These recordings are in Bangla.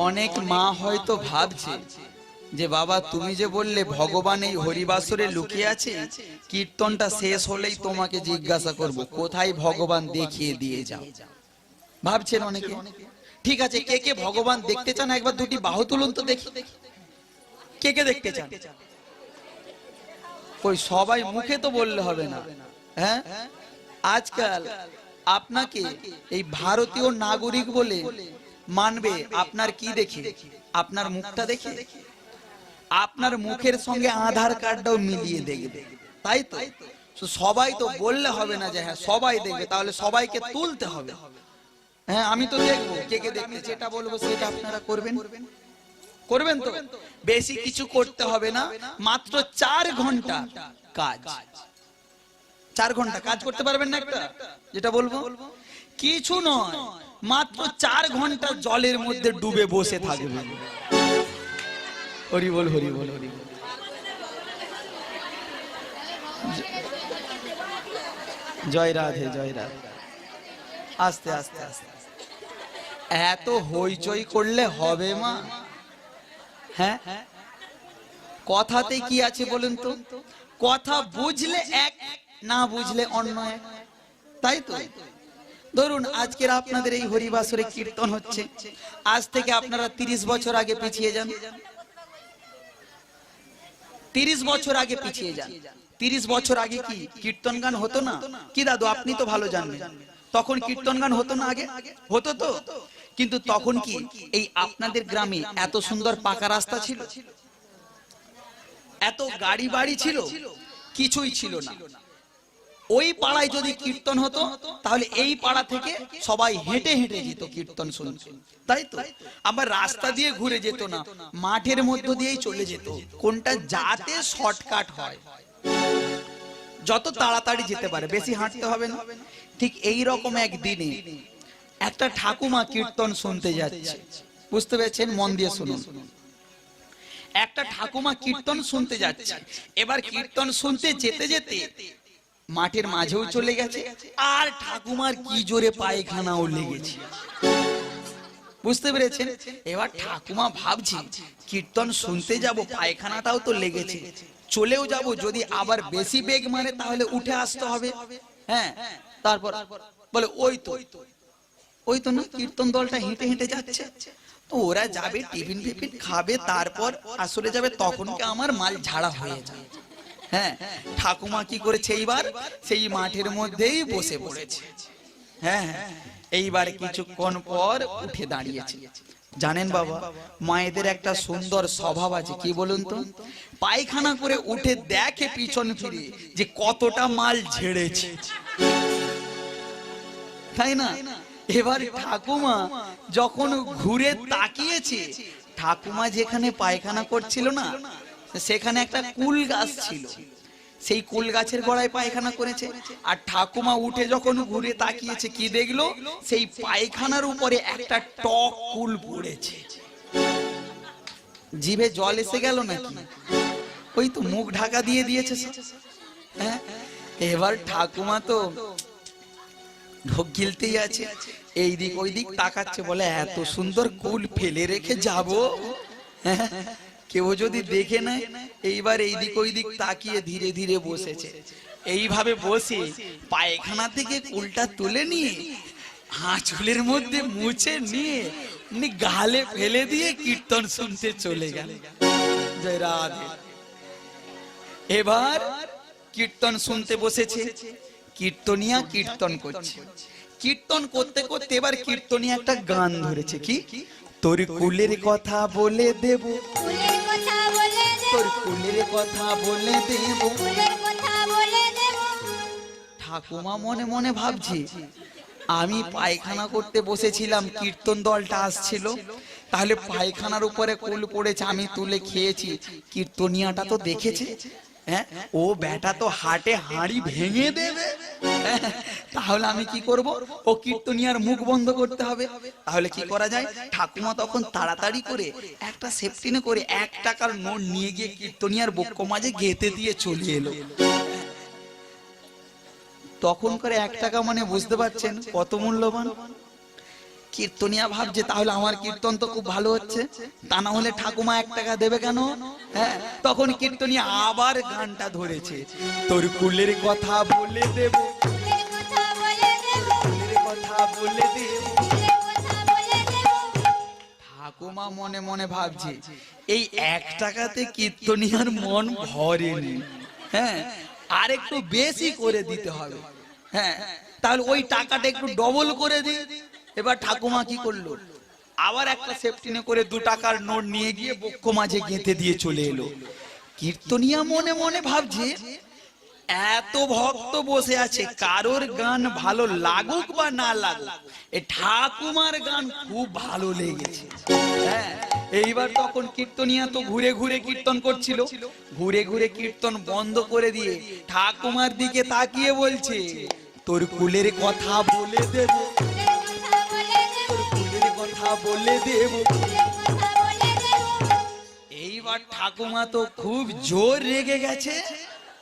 অনেক মা হয়তো ভাবছে যে বাবা তুমি যে বললে ভগবান এই হরিবাসরে লুকিয়ে আছে, কীর্তনটা শেষ হলেই তোমাকে জিজ্ঞাসা করব কোথায় ভগবান দেখিয়ে দিয়ে যাও। ভাবছেন অনেকে। ঠিক আছে, কে কে ভগবান দেখতে চান একবার দুটি বাহু তুলুন তো দেখি। কে কে দেখতে চান? ওই সবাই মুখে তো বললে হবে না। হ্যাঁ, আজকাল আপনাকে এই ভারতীয় নাগরিক বলে মানবে আপনার কি দেখে? আপনার মুখটা দেখে। আপনার মুখের সঙ্গে আধার কার্ডটাও মিলিয়ে দেখবে, তাই তো? সবাই তো বললে হবে না যে হ্যাঁ সবাই দেখবে, তাহলে সবাইকে তুলতে হবে। হ্যাঁ, আমি তো দেখবো কে কে দেখতে, যেটা বলবো সেটা আপনারা করবেন। করবেন তো? বেশি কিছু করতে হবে না, মাত্র 4 ঘন্টা কাজ। 4 ঘন্টা কাজ করতে পারবেন না? একটা যেটা বলবো কিছু নয়, মাত্র 4 ঘন্টা জলের মধ্যে ডুবে বসে থাকবেন। হরি বল, হরি বল, হরি বল। জয় রাধে, জয় রাধে। আস্তে আস্তে আস্তে। এত হইচই করলে হবে মা? হ্যাঁ, কথাতে কি আছে বলুন তো? কথা বুঝলে এক, না বুঝলে অন্য এক, তাই তো? ধরুন আজকের আপনাদের এই হরিবাসরে কীর্তন হচ্ছে, আজ থেকে আপনারা 30 বছর আগে পিছিয়ে যান। 30 বছর আগে পিছিয়ে যান। 30 বছর আগে কি কীর্তন গান হতো না? কি দাদু আপনি তো ভালো জানেন, তখন কীর্তন গান হতো না? আগে হতো তো, কিন্তু তখন কি এই আপনাদের গ্রামে এত সুন্দর পাকা রাস্তা ছিল? এত গাড়ি বাড়ি ছিল? কিছুই ছিল না। ওই পাড়ায় যদি কীর্তন হতো তাহলে এই পাড়া থেকে সবাই হেঁটে হেঁটে যেত কীর্তন শুনতে, তাই তো? আবার রাস্তা দিয়ে ঘুরে যেত না, মাঠের মধ্য দিয়েই চলে যেত, কোনটা যাতে শর্টকাট হয়, যত তাড়াতাড়ি যেতে পারে, বেশি হাঁটতে হবে না। ঠিক এই রকম একদিনে একটা ঠাকুমা কীর্তন শুনতে যাচ্ছে। বুঝতে পেরেছেন? মন দিয়ে শুনুন। একটা ঠাকুমা কীর্তন শুনতে যাচ্ছে। এবার কীর্তন শুনতে যেতে যেতে মাঠের মাঝেও চলে গেছে, আর ঠাকুমার কি জোরে পায়খানাও লেগেছে। বুঝতে পেরেছেন? এবার ঠাকুমা ভাবছি কীর্তন শুনতে যাব, পায়খানাটাও তো লেগেছে, চলেও যাব, যদি আবার বেশি বেগ মারে তাহলে উঠে আসতে হবে। হ্যাঁ, তারপর বলে ওই তো, ওই তো না কীর্তন দলটা হেঁটে হেঁটে যাচ্ছে, তো ওরা যাবে টিফিন ফিফিন খাবে, তারপর আসলে যাবে, তখন কি আমার মাল ঝাড়া হয়ে যায়। হ্যাঁ, ঠাকুমা কি করেছে এইবার? সেই মাঠের মধ্যেই বসে পড়েছে। হ্যাঁ, এইবার কিছুক্ষণ পর উঠে দাঁড়িয়েছে। জানেন বাবা, মায়েদের একটা সুন্দর স্বভাব আছে, কি বলুন তো? পায়খানা করে উঠে দেখে পিছন ফিরে যে কতটা মাল ঝেড়েছে, তাই না? এবার ঠাকুমা যখন ঘুরে তাকিয়েছে, ঠাকুমা যেখানে পায়খানা করছিল না, সেখানে একটা কুল গাছ ছিল, সেই কুল গাছের গোড়ায় পায়খানা করেছে। আর ঠাকুমা উঠে যখন ঘুরে তাকিয়েছে, কি দেখলো? সেই পায়খানার উপরে একটা টক কুল পড়েছে। জিভে জল এসে গেল নাকি? ওই তো মুখ ঢাকা দিয়ে দিয়েছে। হ্যাঁ, এবার ঠাকুমা তো ঢোক গিলতেই আছে, এই দিক ওই দিক তাকাচ্ছে, বলে এত সুন্দর কুল ফেলে রেখে যাব, কেউ যদি দেখে নেয়। এইবার এই দিক ওই দিক তাকিয়ে ধীরে ধীরে বসেছে। এইভাবে বসে পায়খানা থেকে কুলটা তুলে নিয়ে আঁচলের মধ্যে মুছে নিয়ে গালে ফেলে দিয়ে কীর্তন শুনতে চলে গেল। জয় রাধে। এবার কীর্তন শুনতে বসেছে, কীর্তনিয়া কীর্তন করছে। কীর্তন করতে করতে এবার কীর্তনিয়া একটা গান ধরেছে, কি? তোর কুলের কথা বলে দেব, তোর কুলের কথা বলে দেব। ঠাকুমা মনে মনে ভাবছি, আমি পায়খানা করতে বসেছিলাম, কীর্তন দলটা আসছিল, তাহলে পায়খানার উপরে কুল পড়েছে, আমি তুলে খেয়েছি, কীর্তনিয়াটা তো দেখেছে। হ্যাঁ, ও বেটা তো হাটে হাঁড়ি ভেঙে দেবে। তাহলে আমি কি করব? ও কীর্তনিয়ার মুখ বন্ধ করতে হবে। তাহলে কি করা যায়? ঠাকুমা তখন তাড়াতাড়ি করে একটা সেফটিনে করে 1 টাকার নোট নিয়ে গিয়ে কীর্তনিয়ার বক্ষ মাঝে গেঁথে দিয়ে চলে এলো। তখন করে 1 টাকা মানে বুঝতে পারছেন কত মূল্যবান। কীর্তনিয়া ভাবছে তাহলে আমার কীর্তন তো খুব ভালো হচ্ছে, তা না হলে ঠাকুমা 1 টাকা দেবে কেন? হ্যাঁ, তখন কীর্তনিয়া আবার গানটা ধরেছে, তোর কুলের কথা বলে দেব, কুলের কথা বলে দেব। ঠাকুমা মনে মনে ভাবছে এই 1 টাকাতে কীর্তনিয়ার মন ভরেনি, হ্যাঁ, আর একটু বেশি করে দিতে হবে। হ্যাঁ, তাহলে ওই টাকাটা একটু ডবল করে দিই। এবার ঠাকুমা কি করলো, আবার একটা সেফটিনে করে 2 টাকার নোট নিয়ে গিয়ে বক্ষ মাঝে গেঁথে দিয়ে চলে এলো। কীর্তনিয়া মনে মনে ভাবছে এত ভক্ত বসে আছে, কারোর গান ভালো লাগুক বা না লাগুক, এই ঠাকুমার গান খুব ভালো লেগেছে। হ্যাঁ, এইবার তখন কীর্তনিয়া তো ঘুরে ঘুরে কীর্তন করছিল, ঘুরে ঘুরে কীর্তন বন্ধ করে দিয়ে ঠাকুমার দিকে তাকিয়ে বলছে, তোর কুলের কথা বলে দেব, তোর কুলের কথা বলে দেব। এইবার ঠাকুমা তো খুব জোর রেগে গেছে।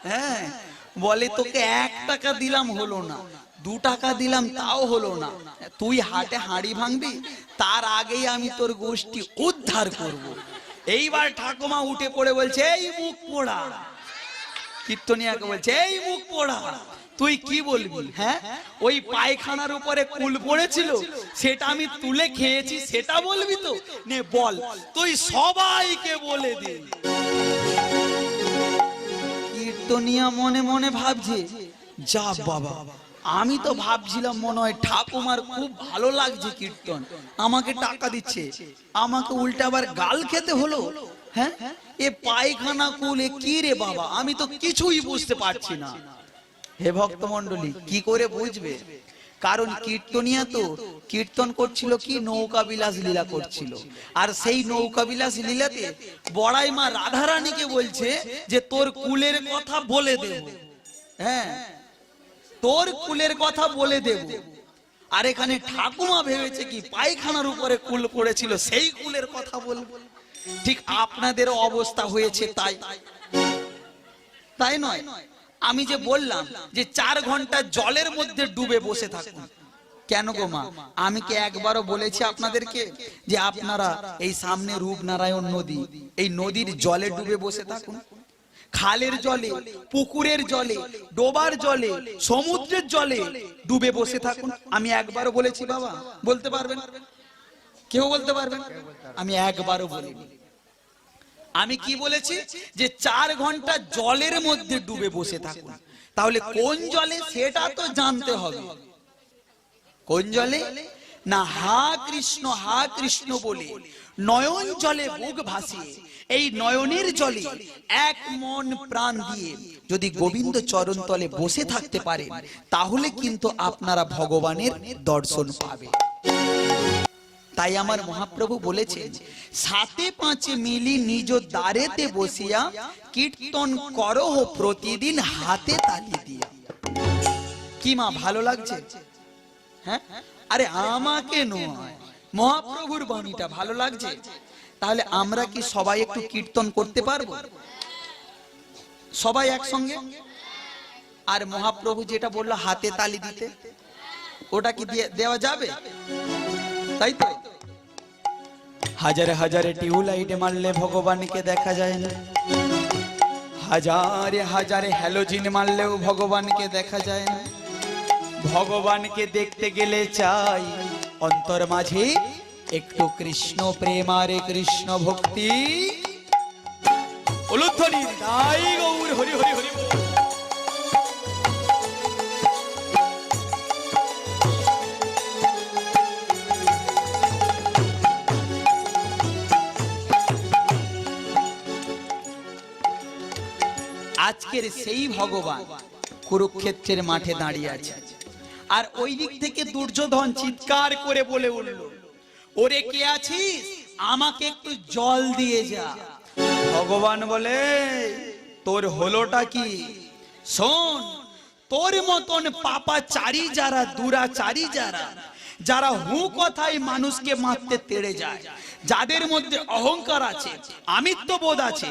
হ্যাঁ, বলে তোকে 1 টাকা দিলাম হলো না, 2 টাকা দিলাম তাও হলো না, তুই হাটে হাঁড়ি ভাঙবি, তার আগেই আমি তোর গোষ্ঠী উদ্ধার করব। এইবার ঠাকুমা উঠে পড়ে বলছে, এই মুখ পোড়া, কীর্তনিয়াকে বলছে, এই মুখ পোড়া, তুই কি বলবি? হ্যাঁ, ওই পায়খানার উপরে কুল পড়েছিল, সেটা আমি তুলে খেয়েছি, সেটা বলবি তো? নে বল, তুই সবাইকে বলে দে। কীর্তনিয়া মনে মনে ভাবছে, যা বাবা, আমি তো ভাবছিলাম মনে হয় ঠাকুমার খুব ভালো লাগছে কীর্তন, আমাকে টাকা দিচ্ছে, আমাকে উল্টে আবার গাল খেতে হলো। হ্যাঁ, এ পায়খানা কুলে কি রে বাবা, আমি তো কিছুই বুঝতে পারছি না। হে ভক্তমণ্ডলী, কি করে বুঝবে? কারণ কীর্তনিয়া তো কীর্তন করছিল কি, নৌকা বিলাস লীলা করছিল, আর সেই নৌকা বিলাস লীলাতে বড়াই মা রাধারানীকে বলছে যে তোর কুলের কথা বলে দেব। হ্যাঁ, তোর কুলের কথা বলে দেব। আর এখানে ঠাকুমা ভেবেছে কি পায়খানার উপরে কুল পড়েছিল, সেই কুলের কথা বলবো। ঠিক আপনাদের অবস্থা হয়েছে তাই, তাই নয়? আমি যে বললাম যে 4 ঘন্টা জলের মধ্যে ডুবে বসে থাকুন, কেন গো মা? আমি কি একবারও বলেছি আপনাদেরকে যে আপনারা এই সামনে রূপনারায়ণ নদী, এই নদীর জলে ডুবে বসে থাকুন? খালের জলে, পুকুরের জলে, ডোবার জলে, সমুদ্রের জলে ডুবে বসে থাকুন। আমি একবারও বলেছি বাবা? বলতে পারবেন? কেউ বলতে পারবেন? আমি একবারও বলিনি। আমি কি বলেছি? যে 4 ঘন্টা জলের মধ্যে ডুবে বসে থাকুন। তাহলে কোন জলে সেটা তো জানতে হবে। কোন জলে? না হা কৃষ্ণ বলে নয়ন জলে বুক ভাসিয়ে, এই নয়নের জলে এক মন প্রাণ দিয়ে যদি গোবিন্দ চরণ তলে বসে থাকতে পারেন, তাহলে কিন্তু আপনারা ভগবানের দর্শন পাবেন। তাই আমার মহাপ্রভু বলেছেন, 7-5 মিলি নিজ দ্বারেতে বসিয়া কীর্তন করো প্রতিদিন হাতে তালি দিয়া। কি মা, ভালো লাগছে? হ্যাঁ, আরে আমাকে নয়, মহাপ্রভুর বাণীটা ভালো লাগছে। তাহলে আমরা কি সবাই একটু কীর্তন করতে পারবো? সবাই একসঙ্গে? আর মহাপ্রভু যেটা বললো হাতে তালি দিতে, ওটা কি দেওয়া যাবে? তাই তো? হাজারে হাজারে টিউবলাইট মারলে ভগবানকে দেখা যায় না, হাজারে হাজারে হ্যালোজিন মারলেও ভগবানকে দেখা যায় না। ভগবানকে দেখতে গেলে চাই অন্তর মাঝে একটু কৃষ্ণ প্রেম আর কৃষ্ণ ভক্তি। উলুধ্বনি তাই গৌর হরি হরি হরি। আজকের সেই ভগবান কুরুক্ষেত্রের মাঠে দাঁড়িয়ে আছে, আর ওই দিক থেকে দুর্যোধন চিৎকার করে বলে উঠল, ওরে কে আছিস, আমাকে একটু জল দিয়ে যা। ভগবান বলে, তোর হলোটা কি? শোন, তোর মতন পাপাচারী যারা, দুরাচারী যারা, যারা হু কথায় মানুষকে মারতে তেড়ে যায়, যাদের মধ্যে অহংকার আছে, আমিত্ববোধ আছে,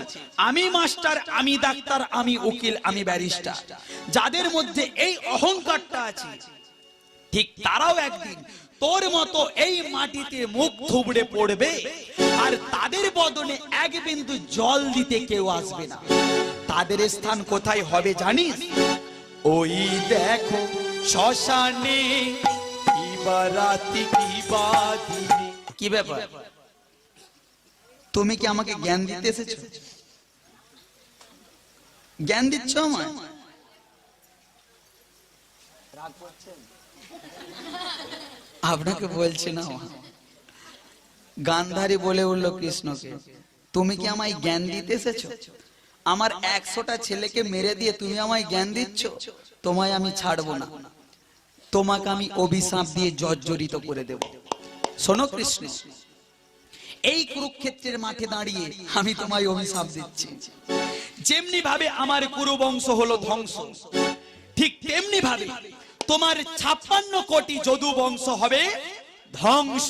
আমি মাস্টার, আমি ডাক্তার, আমি উকিল, আমি ব্যারিস্টার, যাদের মধ্যে এই অহংকারটা আছে, ঠিক তারাও একদিন তোর মতো এই মাটিতে মুখ থুবড়ে পড়বে, আর তাদের বদনে এক বিন্দু জল দিতে কেউ আসবে না। তাদের স্থান কোথায় হবে জানিস? ওই দেখো শ্মশানে, কিবা রাতি কিবা দিনে। কি ব্যাপার, তুমি কি আমাকে জ্ঞান দিতে এসেছো? জ্ঞান দিচ্ছ আমায়? আপনাকে বলছি না, গান্ধারী বলে উঠল কৃষ্ণকে, তুমি কি আমায় জ্ঞান দিতে এসেছো? আমার 100টা ছেলেকে মেরে দিয়ে তুমি আমায় জ্ঞান দিচ্ছ? তোমায় আমি ছাড়বো না, তোমাকে আমি অভিশাপ দিয়ে জর্জরিত করে দেব। শোনো কৃষ্ণ, এই কুরুক্ষেত্রের মাঠে দাঁড়িয়ে আমি তোমায় অভিশাপ দিচ্ছি। যেমনি ভাবে আমার কুরু বংশ হলো ধ্বংস, ঠিক তেমনি ভাবে তোমার 56 কোটি যদু বংশ হবে ধ্বংস।